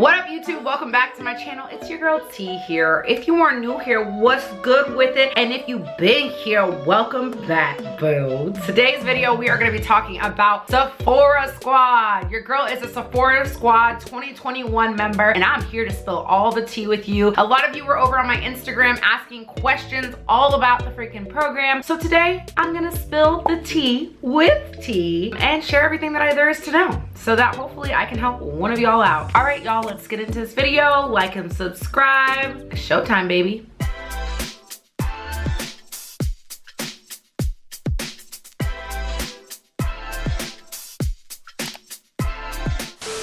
What up, YouTube? Welcome back to my channel. It's your girl T here. If you are new here, what's good with it? And if you've been here, welcome back, boo. Today's video, we are going to be talking about Sephora Squad. Your girl is a Sephora Squad 2021 member, and I'm here to spill all the tea with you. A lot of you were over on my Instagram asking questions all about the freaking program. So today, I'm going to spill the tea with T and share everything that there is to know, so that hopefully I can help one of y'all out. All right, y'all, let's get into this video. Like and subscribe. It's showtime, baby.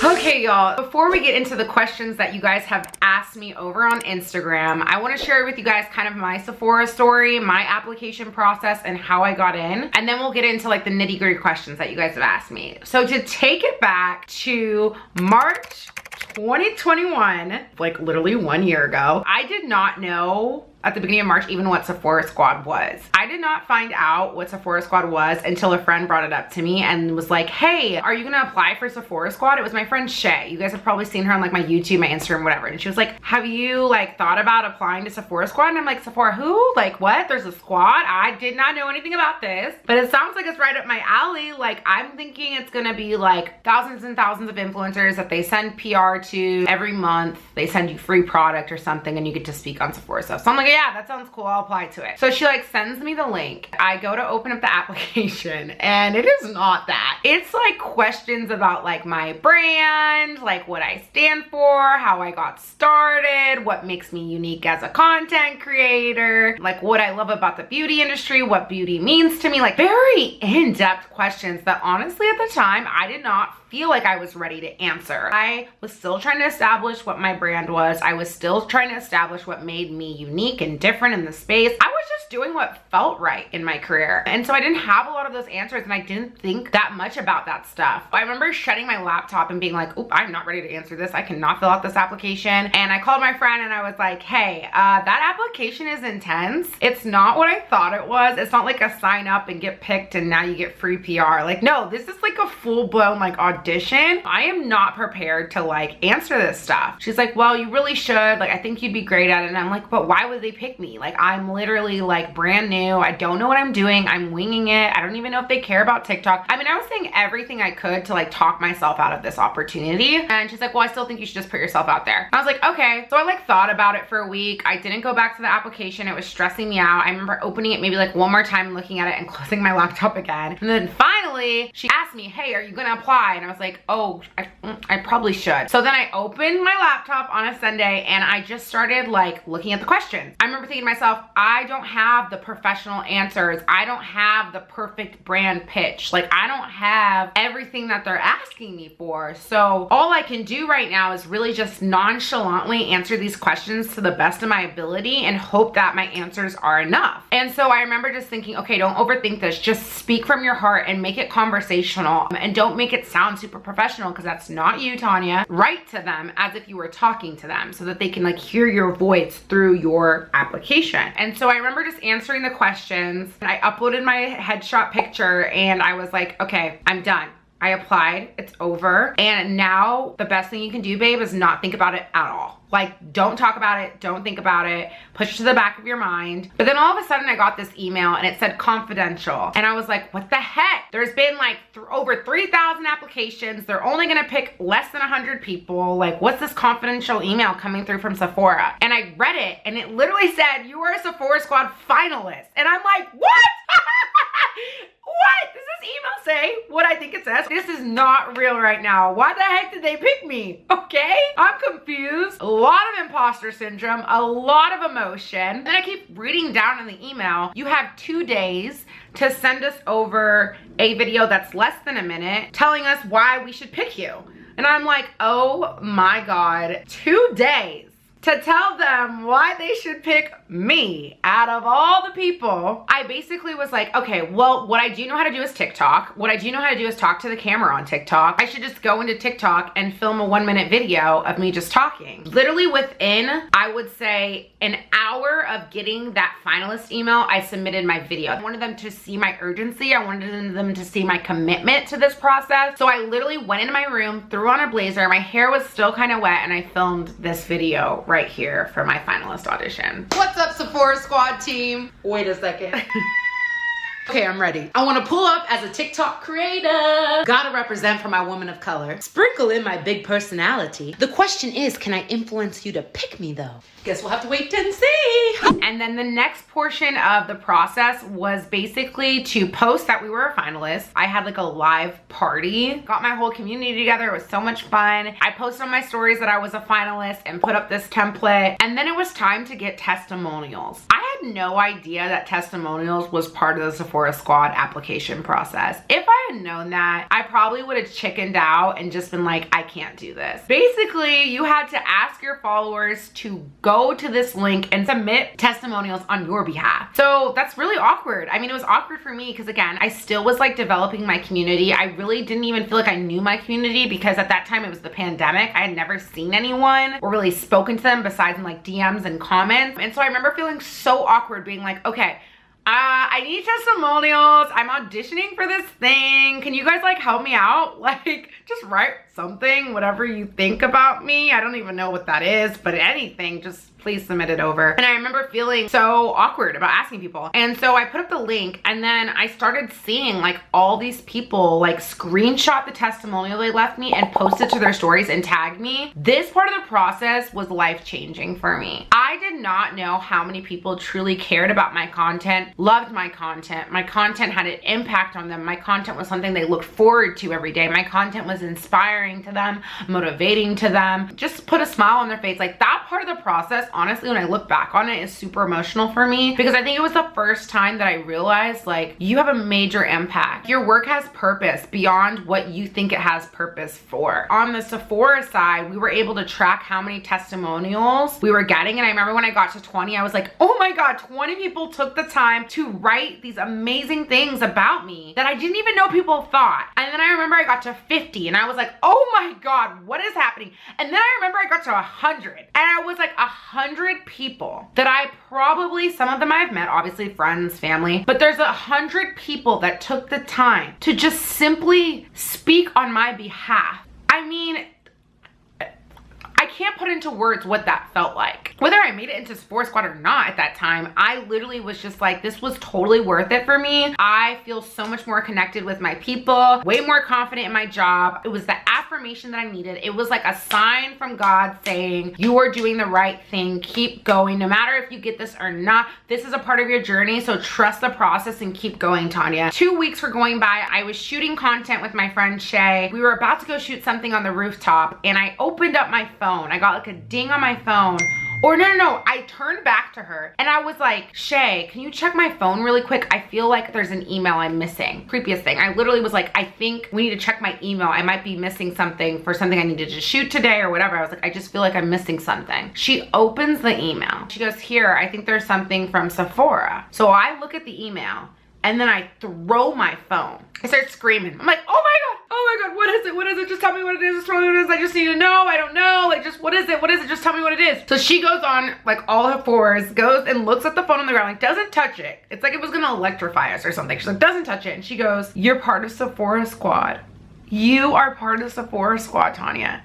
Okay, y'all, before we get into the questions that you guys have asked me over on Instagram, I want to share with you guys kind of my Sephora story, my application process, and how I got in. And then we'll get into like the nitty-gritty questions that you guys have asked me. So to take it back to March 2021, like literally 1 year ago, I did not know at the beginning of March even what Sephora Squad was. I did not find out what Sephora Squad was until a friend brought it up to me and was like, hey, are you gonna apply for Sephora Squad? It was my friend Shay. You guys have probably seen her on like my YouTube, my Instagram, whatever. And she was like, have you like thought about applying to Sephora Squad? And I'm like, Sephora who? Like what? There's a squad? I did not know anything about this, but it sounds like it's right up my alley. Like I'm thinking it's gonna be like thousands and thousands of influencers that they send PR to every month. They send you free product or something and you get to speak on Sephora stuff. So I'm like, yeah, that sounds cool, I'll apply to it. So she like sends me the link. I go to open up the application and it is not that. It's like questions about like my brand, like what I stand for, how I got started, what makes me unique as a content creator, like what I love about the beauty industry, what beauty means to me, like very in-depth questions that honestly at the time I did not feel like I was ready to answer. I was still trying to establish what my brand was. I was still trying to establish what made me unique and different in the space. I was just doing what felt right in my career. And so I didn't have a lot of those answers and I didn't think that much about that stuff. I remember shutting my laptop and being like, oop, I'm not ready to answer this. I cannot fill out this application. And I called my friend and I was like, hey, that application is intense. It's not what I thought it was. It's not like a sign up and get picked and now you get free PR. Like, no, this is like a full-blown like audition. I am not prepared to like answer this stuff. She's like, well, you really should. Like, I think you'd be great at it. And I'm like, but why would they pick me? Like, I'm literally like brand new. I don't know what I'm doing. I'm winging it. I don't even know if they care about TikTok. I mean, I was saying everything I could to like talk myself out of this opportunity. And she's like, well, I still think you should just put yourself out there. And I was like, okay. So I like thought about it for a week. I didn't go back to the application. It was stressing me out. I remember opening it maybe like one more time, looking at it and closing my laptop again. And then finally she asked me, hey, are you gonna apply? And I was like, oh, I probably should. So then I opened my laptop on a Sunday and I just started like looking at the questions. I remember thinking to myself, I don't have the professional answers. I don't have the perfect brand pitch. Like I don't have everything that they're asking me for. So all I can do right now is really just nonchalantly answer these questions to the best of my ability and hope that my answers are enough. And so I remember just thinking, okay, don't overthink this. Just speak from your heart and make it conversational and don't make it sound super professional because that's not you, Tanya. Write to them as if you were talking to them so that they can like hear your voice through your application. And so I remember just answering the questions. I uploaded my headshot picture and I was like, okay, I'm done. I applied, it's over. And now the best thing you can do, babe, is not think about it at all. Like, don't talk about it, don't think about it, push it to the back of your mind. But then all of a sudden I got this email and it said confidential. And I was like, what the heck? There's been like over 3,000 applications. They're only gonna pick less than 100 people. Like, what's this confidential email coming through from Sephora? And I read it and it literally said, you are a Sephora Squad finalist. And I'm like, what? What? Does this email say what I think it says? This is not real right now. Why the heck did they pick me? Okay? I'm confused. A lot of imposter syndrome, a lot of emotion. Then I keep reading down in the email, you have 2 days to send us over a video that's less than a minute telling us why we should pick you. And I'm like, oh my God, 2 days to tell them why they should pick me, out of all the people, I basically was like, okay, well, what I do know how to do is TikTok. What I do know how to do is talk to the camera on TikTok. I should just go into TikTok and film a 1-minute video of me just talking. Literally within, I would say, an hour of getting that finalist email, I submitted my video. I wanted them to see my urgency. I wanted them to see my commitment to this process. So I literally went into my room, threw on a blazer. My hair was still kind of wet, and I filmed this video right here for my finalist audition. What's up, Sephora Squad team? Wait a second. Okay, I'm ready. I want to pull up as a TikTok creator. Gotta represent for my woman of color. Sprinkle in my big personality. The question is, can I influence you to pick me though? Guess we'll have to wait and see. And then the next portion of the process was basically to post that we were a finalist. I had like a live party, got my whole community together. It was so much fun. I posted on my stories that I was a finalist and put up this template. And then it was time to get testimonials. I had no idea that testimonials was part of the Sephora Squad application process. If I had known that, I probably would have chickened out and just been like, I can't do this. Basically, you had to ask your followers to go to this link and submit testimonials on your behalf. So that's really awkward. I mean, it was awkward for me because again, I still was like developing my community. I really didn't even feel like I knew my community because at that time it was the pandemic. I had never seen anyone or really spoken to them besides in like DMs and comments. And so I remember feeling so awkward being like, okay, I need testimonials. I'm auditioning for this thing. Can you guys like help me out? Like just write something, whatever you think about me. I don't even know what that is, but anything, just please submit it over. And I remember feeling so awkward about asking people. And so I put up the link and then I started seeing like all these people like screenshot the testimonial they left me and post it to their stories and tag me. This part of the process was life-changing for me. I did not know how many people truly cared about my content, loved my content. My content had an impact on them. My content was something they looked forward to every day. My content was inspiring to them, motivating to them, just put a smile on their face. Like that part of the process, honestly, when I look back on it, is super emotional for me because I think it was the first time that I realized like you have a major impact. Your work has purpose beyond what you think it has purpose for. On the Sephora side, we were able to track how many testimonials we were getting. And I remember when I got to 20, I was like, oh my God, 20 people took the time to write these amazing things about me that I didn't even know people thought. And then I remember I got to 50 and I was like, oh my God, what is happening? And then I remember I got to 100 and I was like 100 people that I probably, some of them I've met, obviously friends, family, but there's 100 people that took the time to just simply speak on my behalf. I mean, I can't put into words what that felt like. Whether I made it into Sephora Squad or not at that time, I literally was just like, this was totally worth it for me. I feel so much more connected with my people, way more confident in my job. It was the affirmation that I needed. It was like a sign from God saying, you are doing the right thing. Keep going. No matter if you get this or not, this is a part of your journey. So trust the process and keep going, Tanya. 2 weeks were going by. I was shooting content with my friend Shay. We were about to go shoot something on the rooftop and I opened up my phone. I got like a ding on my phone. Or no, I turned back to her and I was like, Shay, can you check my phone really quick? I feel like there's an email I'm missing. Creepiest thing. I literally was like, I think we need to check my email. I might be missing something for something I needed to shoot today or whatever. I was like, I just feel like I'm missing something. She opens the email. She goes, here, I think there's something from Sephora. So I look at the email and then I throw my phone. I start screaming. I'm like, oh my God, what is it? What is it? Just tell me what it is. Just tell me what it is. I just need to know. I don't know. Like, just what is it? What is it? Just tell me what it is. So she goes on like all her fours, goes and looks at the phone on the ground, like doesn't touch it. It's like it was gonna electrify us or something. She's like, doesn't touch it. And she goes, you're part of Sephora Squad. You are part of Sephora Squad, Tanya.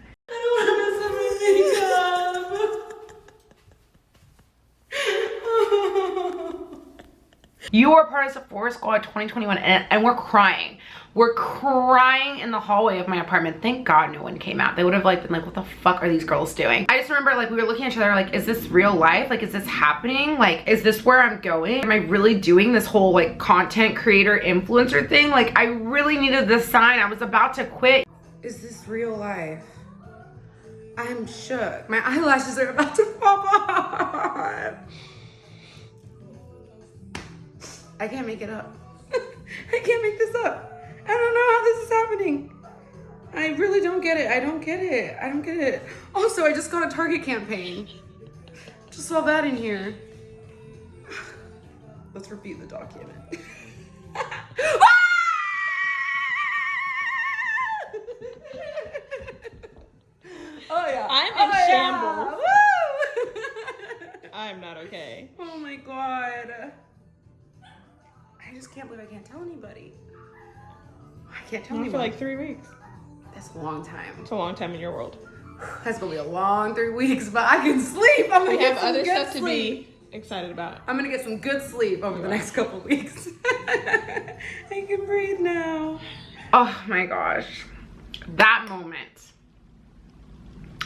You are part of Sephora Squad 2021 and we're crying. We're crying in the hallway of my apartment. Thank God no one came out. They would have like been like, what the fuck are these girls doing? I just remember like we were looking at each other like, is this real life? Like, is this happening? Like, is this where I'm going? Am I really doing this whole like content creator influencer thing? Like, I really needed this sign. I was about to quit. Is this real life? I'm shook. My eyelashes are about to pop off. I can't make it up. I can't make this up. I don't know how this is happening. I really don't get it. I don't get it. I don't get it. Also, I just got a Target campaign. Just saw that in here. Let's repeat the document. Oh yeah. I'm in shambles. Yeah. I'm not okay. Oh my god. I just can't believe I can't tell anybody. I can't tell Not anybody. for like 3 weeks. That's a long time. It's a long time in your world. That's gonna be a long 3 weeks, but I can sleep. I'm gonna We get have some other good stuff to sleep. be excited about. I'm gonna get some good sleep over the next couple weeks. I can breathe now. Oh my gosh. That moment.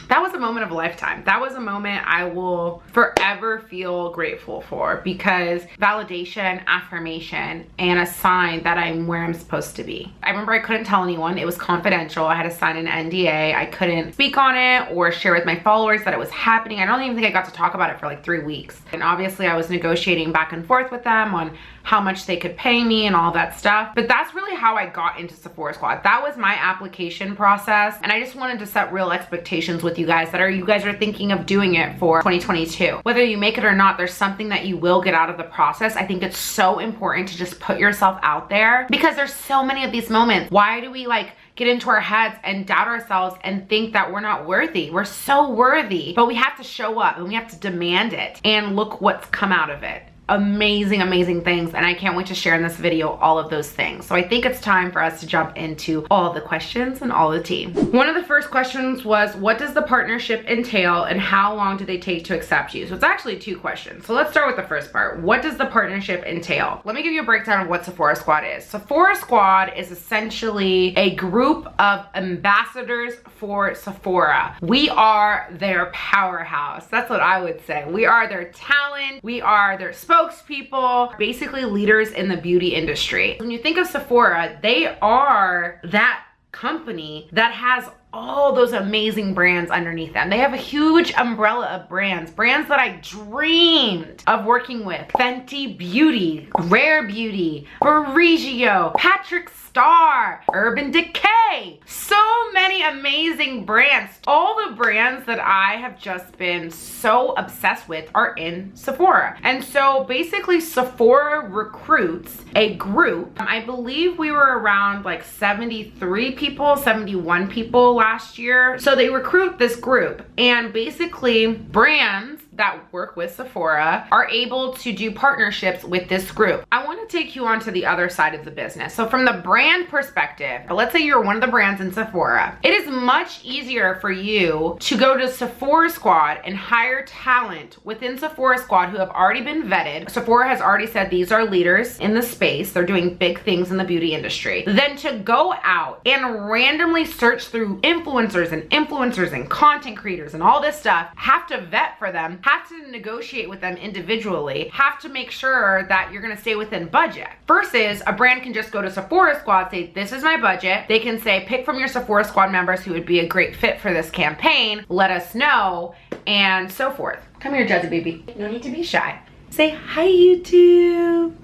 That was a moment of a lifetime. That was a moment I will forever feel grateful for, because validation, affirmation, and a sign that I'm where I'm supposed to be. I remember I couldn't tell anyone. It was confidential. I had to sign an NDA. I couldn't speak on it or share with my followers that it was happening. I don't even think I got to talk about it for like 3 weeks. And obviously I was negotiating back and forth with them on how much they could pay me and all that stuff. But that's really how I got into Sephora Squad. That was my application process. And I just wanted to set real expectations with you guys that you guys are thinking of doing it for 2022. Whether you make it or not, there's something that you will get out of the process. I think it's so important to just put yourself out there, because there's so many of these moments. Why do we like get into our heads and doubt ourselves and think that we're not worthy? We're so worthy, but we have to show up and we have to demand it. And look what's come out of it. Amazing, amazing things. And I can't wait to share in this video all of those things. So I think it's time for us to jump into all the questions and all the tea. One of the first questions was, what does the partnership entail and how long do they take to accept you? So it's actually 2 questions. So let's start with the first part. What does the partnership entail? Let me give you a breakdown of what Sephora Squad is. Sephora Squad is essentially a group of ambassadors for Sephora. We are their powerhouse. That's what I would say. We are their talent. We are their spokespeople, basically leaders in the beauty industry. When you think of Sephora, they are that company that has all those amazing brands underneath them. They have a huge umbrella of brands that I dreamed of working with. Fenty Beauty, Rare Beauty, Barigio, Patrick Star, Urban Decay. So many amazing brands. All the brands that I have just been so obsessed with are in Sephora. And so basically Sephora recruits a group. I believe we were around like 73 people, 71 people last year. So they recruit this group, and basically brands that work with Sephora are able to do partnerships with this group. I want to take you onto the other side of the business. So from the brand perspective, let's say you're one of the brands in Sephora. It is much easier for you to go to Sephora Squad and hire talent within Sephora Squad who have already been vetted. Sephora has already said these are leaders in the space. They're doing big things in the beauty industry. Then to go out and randomly search through influencers and content creators and all this stuff, have to vet for them, have to negotiate with them individually, have to make sure that you're gonna stay within budget. Versus a brand can just go to Sephora Squad, say, this is my budget. They can say, pick from your Sephora Squad members who would be a great fit for this campaign, let us know, and so forth. Come here, Jazzy baby. No need to be shy. Say hi, YouTube.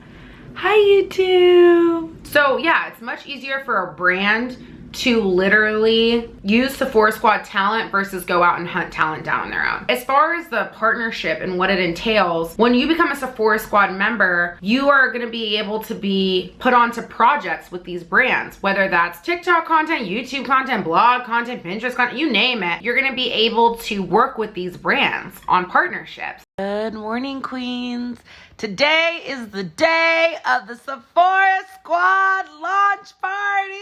Hi, YouTube. So yeah, it's much easier for a brand to literally use Sephora Squad talent versus go out and hunt talent down on their own. As far as the partnership and what it entails, when you become a Sephora Squad member, you are gonna be able to be put onto projects with these brands, whether that's TikTok content, YouTube content, blog content, Pinterest content, you name it. You're gonna be able to work with these brands on partnerships. Good morning, queens. Today is the day of the Sephora Squad launch party.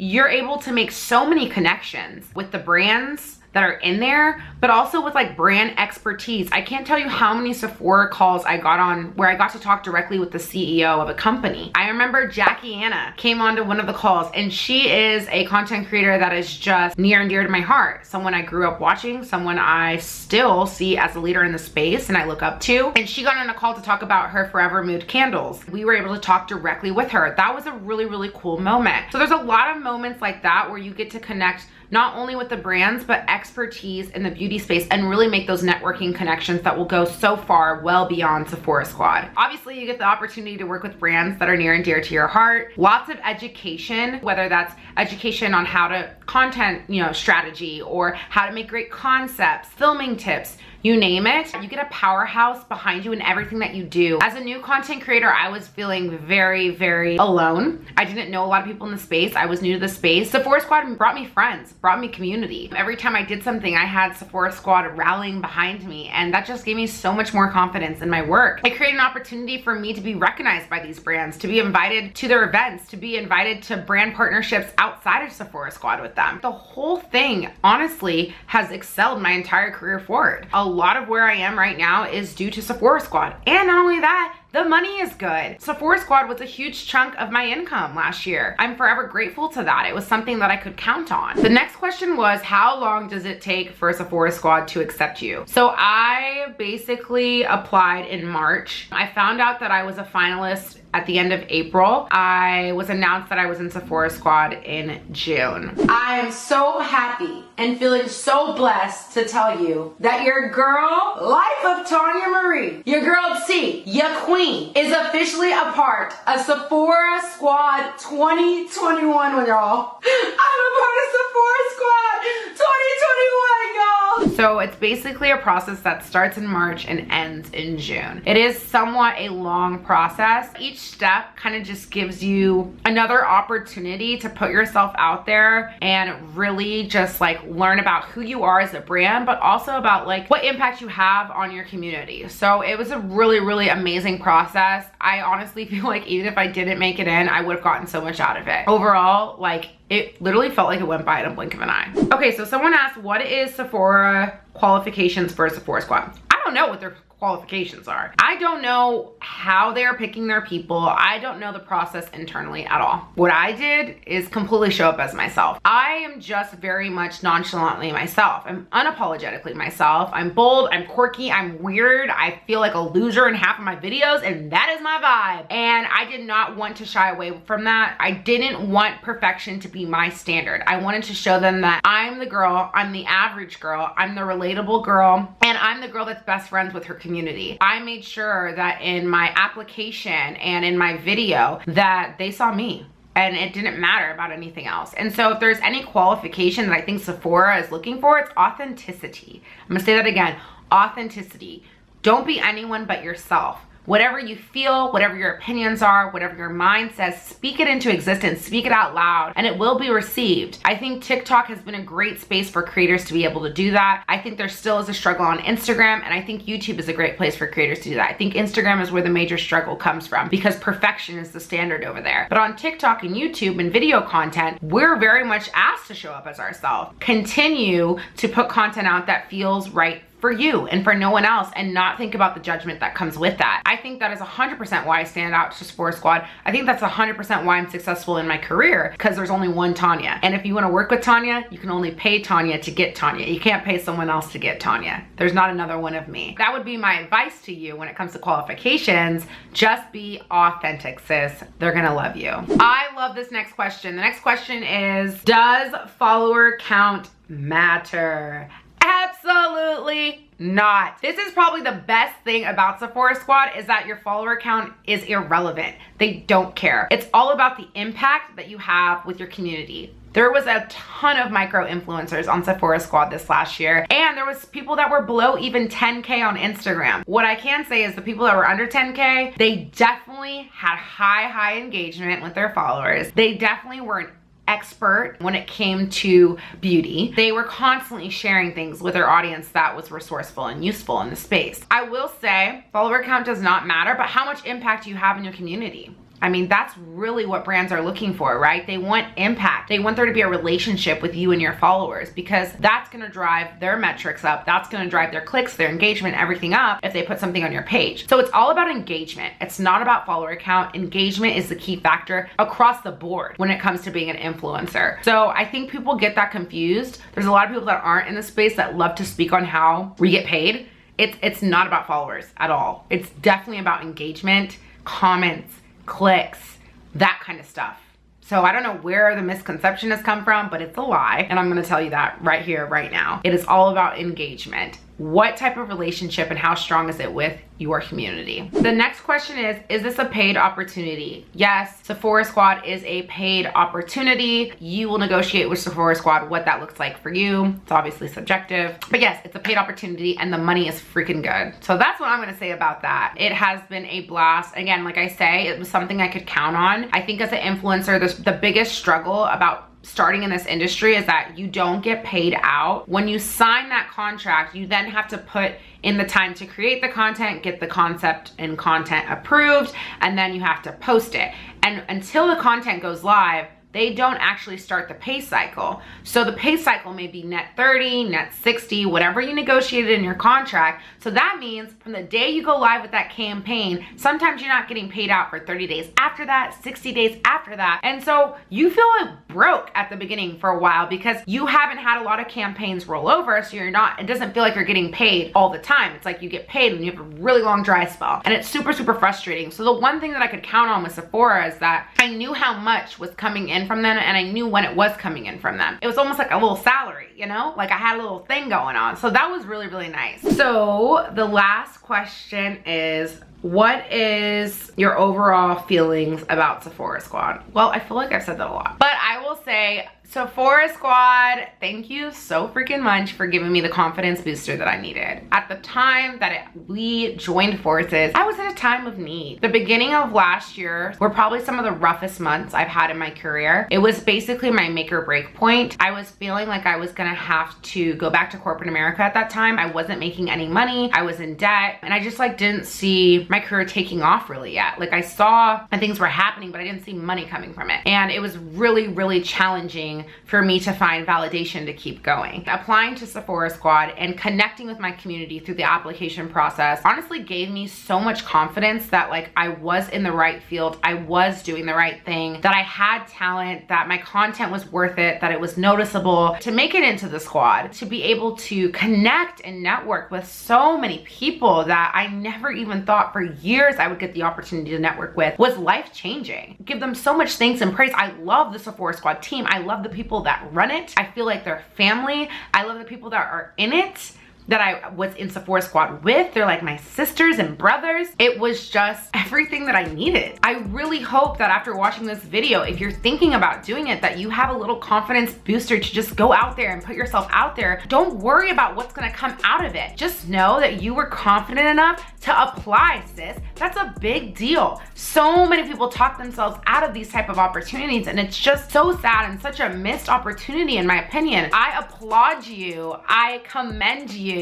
You're able to make so many connections with the brands that are in there, but also with like brand expertise. I can't tell you how many Sephora calls I got on where I got to talk directly with the CEO of a company. I remember Jackie Anna came onto one of the calls, and she is a content creator that is just near and dear to my heart. Someone I grew up watching, someone I still see as a leader in the space and I look up to. And she got on a call to talk about her Forever Mood candles. We were able to talk directly with her. That was a really, really cool moment. So there's a lot of moments like that where you get to connect not only with the brands, but expertise in the beauty space and really make those networking connections that will go so far well beyond Sephora Squad. Obviously, you get the opportunity to work with brands that are near and dear to your heart. Lots of education, whether that's education on how to content, strategy, or how to make great concepts, filming tips, you name it, you get a powerhouse behind you in everything that you do. As a new content creator, I was feeling very, very alone. I didn't know a lot of people in the space. I was new to the space. Sephora Squad brought me friends, brought me community. Every time I did something, I had Sephora Squad rallying behind me, and that just gave me so much more confidence in my work. It created an opportunity for me to be recognized by these brands, to be invited to their events, to be invited to brand partnerships outside of Sephora Squad with them. The whole thing, honestly, has excelled my entire career forward. A lot of where I am right now is due to Sephora Squad. And not only that, the money is good. Sephora Squad was a huge chunk of my income last year. I'm forever grateful to that. It was something that I could count on. The next question was, how long does it take for Sephora Squad to accept you? So I basically applied in March. I found out that I was a finalist at the end of April. I was announced that I was in Sephora Squad in June. I am so happy and feeling so blessed to tell you that your girl, Life of Tanya Marie, your girl T, your queen, is officially a part of Sephora Squad 2021, y'all. I'm a part of Sephora Squad 2021, y'all. So it's basically a process that starts in March and ends in June. It is somewhat a long process. Each step kind of just gives you another opportunity to put yourself out there and really just like learn about who you are as a brand, but also about like what impact you have on your community. So it was a really, really amazing process. I honestly feel like even if I didn't make it in, I would have gotten so much out of it. Overall, like it literally felt like it went by in a blink of an eye. Okay, so someone asked, what is Sephora qualifications for Sephora Squad? I don't know what their qualifications are. I don't know how they're picking their people. I don't know the process internally at all. What I did is completely show up as myself. I am just very much nonchalantly myself. I'm unapologetically myself. I'm bold, I'm quirky, I'm weird. I feel like a loser in half of my videos, and that is my vibe. And I did not want to shy away from that. I didn't want perfection to be my standard. I wanted to show them that I'm the girl, I'm the average girl, I'm the relatable girl, and I'm the girl that's best friends with her community. I made sure that in my application and in my video that they saw me, and it didn't matter about anything else. And so if there's any qualification that I think Sephora is looking for, it's authenticity. I'm gonna say that again, authenticity. Don't be anyone but yourself. Whatever you feel, whatever your opinions are, whatever your mind says, speak it into existence, speak it out loud, and it will be received. I think TikTok has been a great space for creators to be able to do that. I think there still is a struggle on Instagram, and I think YouTube is a great place for creators to do that. I think Instagram is where the major struggle comes from because perfection is the standard over there. But on TikTok and YouTube and video content, we're very much asked to show up as ourselves. Continue to put content out that feels right for you and for no one else, and not think about the judgment that comes with that. I think that is 100% why I stand out to Sephora Squad. I think that's 100% why I'm successful in my career, because there's only one Tanya. And if you want to work with Tanya, you can only pay Tanya to get Tanya. You can't pay someone else to get Tanya. There's not another one of me. That would be my advice to you when it comes to qualifications. Just be authentic, sis. They're gonna love you. I love this next question. The next question is, does follower count matter? Absolutely not. This is probably the best thing about Sephora Squad, is that your follower count is irrelevant. They don't care. It's all about the impact that you have with your community. There was a ton of micro influencers on Sephora Squad this last year, and there was people that were below even 10K on Instagram. What I can say is the people that were under 10K, they definitely had high engagement with their followers. They definitely were an expert when it came to beauty. They were constantly sharing things with their audience that was resourceful and useful in the space. I will say follower count does not matter, but how much impact you have in your community. I mean, that's really what brands are looking for, right? They want impact. They want there to be a relationship with you and your followers, because that's gonna drive their metrics up. That's gonna drive their clicks, their engagement, everything up if they put something on your page. So it's all about engagement. It's not about follower count. Engagement is the key factor across the board when it comes to being an influencer. So I think people get that confused. There's a lot of people that aren't in the space that love to speak on how we get paid. It's not about followers at all. It's definitely about engagement, comments, clicks, that kind of stuff. So I don't know where the misconception has come from, but it's a lie. And I'm gonna tell you that right here, right now. It is all about engagement. what type of relationship and how strong is it with your community? The next question is this a paid opportunity? Yes, Sephora Squad is a paid opportunity. You will negotiate with Sephora Squad what that looks like for you. It's obviously subjective, but yes, it's a paid opportunity and the money is freaking good. So that's what I'm gonna say about that. It has been a blast. Again, like I say, it was something I could count on. I think as an influencer, the biggest struggle about starting in this industry is that you don't get paid out. When you sign that contract, you then have to put in the time to create the content, get the concept and content approved, and then you have to post it. And until the content goes live, they don't actually start the pay cycle. So the pay cycle may be net 30, net 60, whatever you negotiated in your contract. So that means from the day you go live with that campaign, sometimes you're not getting paid out for 30 days after that, 60 days after that. And so you feel like broke at the beginning for a while because you haven't had a lot of campaigns roll over. So it doesn't feel like you're getting paid all the time. It's like you get paid when you have a really long dry spell. And it's super, super frustrating. So the one thing that I could count on with Sephora is that I knew how much was coming in from them and I knew when it was coming in from them. It was almost like a little salary, you know? Like I had a little thing going on. So that was really, really nice. So the last question is, what is your overall feelings about Sephora Squad? Well, I feel like I've said that a lot, but I will say Sephora Squad, thank you so freaking much for giving me the confidence booster that I needed. At the time that we joined forces, I was at a time of need. The beginning of last year were probably some of the roughest months I've had in my career. It was basically my make or break point. I was feeling like I was gonna have to go back to corporate America at that time. I wasn't making any money. I was in debt and I just like didn't see my career taking off really yet. Like I saw and things were happening, but I didn't see money coming from it. And it was really, really challenging for me to find validation to keep going. Applying to Sephora Squad and connecting with my community through the application process honestly gave me so much confidence that like I was in the right field, I was doing the right thing, that I had talent, that my content was worth it, that it was noticeable. To make it into the squad, to be able to connect and network with so many people that I never even thought for years I would get the opportunity to network with was life-changing. Give them so much thanks and praise. I love the Sephora Squad team. I love the people that run it. I feel like they're family. I love the people that are in it, that I was in Sephora Squad with. They're like my sisters and brothers. It was just everything that I needed. I really hope that after watching this video, if you're thinking about doing it, that you have a little confidence booster to just go out there and put yourself out there. Don't worry about what's gonna come out of it. Just know that you were confident enough to apply, sis. That's a big deal. So many people talk themselves out of these type of opportunities and it's just so sad and such a missed opportunity in my opinion. I applaud you. I commend you.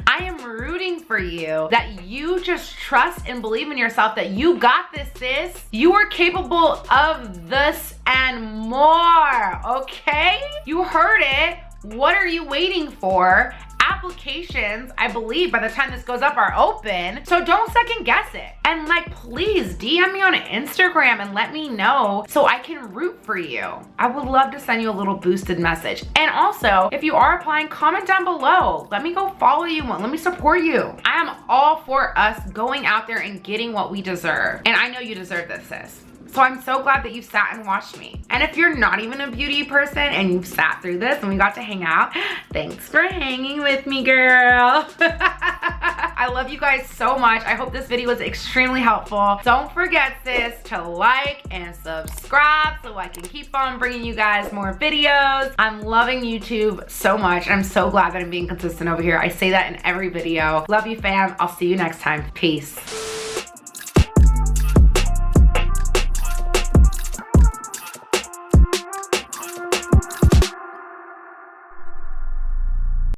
I am rooting for you that you just trust and believe in yourself that you got this, sis. You are capable of this and more, okay? You heard it. What are you waiting for? Applications, I believe by the time this goes up, are open. So don't second guess it. And like, please DM me on Instagram and let me know so I can root for you. I would love to send you a little boosted message. And also, if you are applying, comment down below. Let me go follow you. Let me support you. I am all for us going out there and getting what we deserve. And I know you deserve this, sis. So I'm so glad that you sat and watched me. And if you're not even a beauty person and you've sat through this and we got to hang out, thanks for hanging with me, girl. I love you guys so much. I hope this video was extremely helpful. Don't forget, sis, to like and subscribe so I can keep on bringing you guys more videos. I'm loving YouTube so much. I'm so glad that I'm being consistent over here. I say that in every video. Love you, fam. I'll see you next time. Peace.